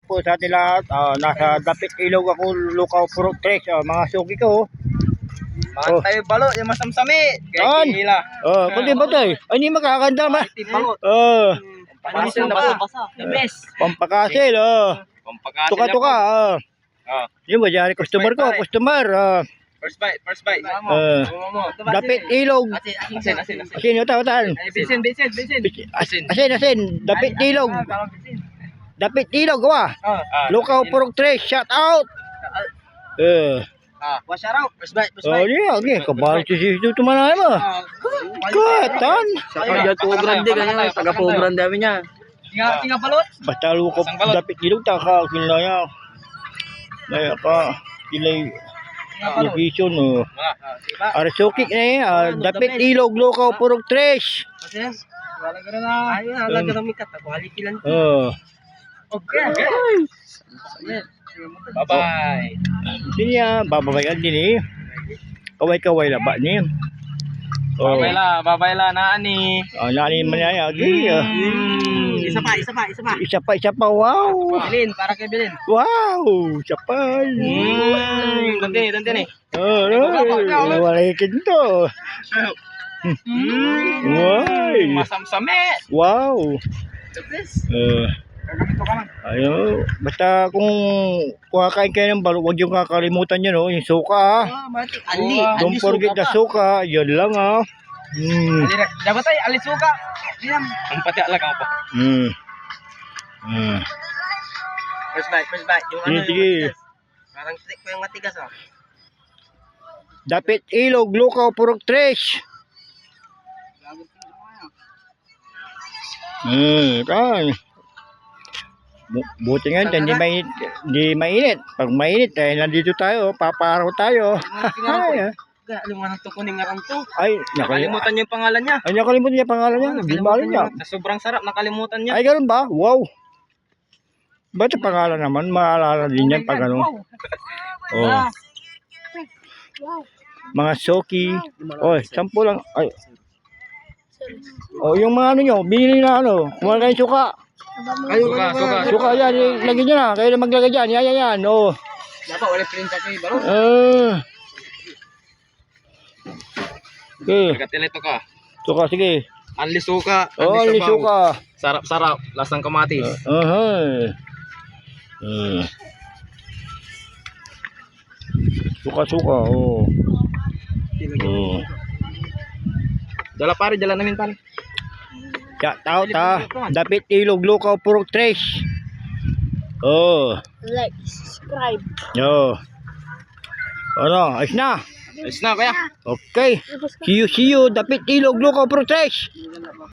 po sa atin lahat. Nasa Dapit Ilog ako, Lukaw, Purok 3. Mga suki ko. Bakit tayo balo, yung masamsami. Yan. Kaya Kundi ba tayo? Ay, hindi makakanda ma. balot. Pampakasil. Pampakasil Tuka-tuka. Yun ba, dyan, customer ko, customer. First bite. Dapit Ilog. Asin, utan. Bisin. Asin. Dapit Ilog. Dapit Ilog, gawa. Lukaw, Purok 3. Shout out. Wash out. First bite. Okay. Kabal si Dito Manay mo. Katan. Sa kanya po grande kanya, taga po grande kami niya. Tinga balot. Basta Lukaw, Dapit Ilog, taka, kinaya. Kaya ka, kilay location. Arsokik na Dapit Ilog, Lukaw, Purok 3. Wala ka na. Ay, alaga na mikat. Quality lang. Okay. Bye-bye. Hindi niya, bababayan din Kaway-kaway na ba niya? Babay la na ani. Nani man niya. Isa pa. Isa pa, wow. Bilin, para kay Bilin. Wow, isa pa. Dante ni. Wala ikinto. Masamsami. Wow. Ayo, basta kung kakain kayo ng balo, huwag yung kakalimutan nyo, yung suka Don't forget the suka, yun lang Dapat tayo, alit suka. Ang pati alaga pa. First bite. Yung Sige. Parang trick pa yung matigas Dapit Ilog, Lukaw, Purok 3. Buti nga hindi mainit. Pag mainit, nandito tayo, paparaw tayo. Alam mo nang tukunin nga to. Ay, Nakalimutan niya yung pangalan niya. Ay, nakalimutan niya pangalan niya. Bimalin niya. Sobrang sarap, nakalimutan niya. Ay, ganun ba? Wow. Ba't yung pangalan naman? Maalala din yan pag ano. Mga soki. Sampo lang. Ay. Yung mga ano nyo, binili na ano. Kumain kayo suka. Suka yan, lagyan nyo na. Kayo na maglagay dyan. Yan. Dapat wala print sa kayo, baro. Okay. Nagkatilito ka. Suka, sige. Anli suka. Anli suka. Sarap. Lasang kamatis. Suka. Dala pare, dala namin pare. Tao Dapit Ilog, Lukaw, Purok 3. Like, subscribe. Ayos na. Ayos na kaya. Okay. See you. Dapit Ilog, Lukaw, Purok 3.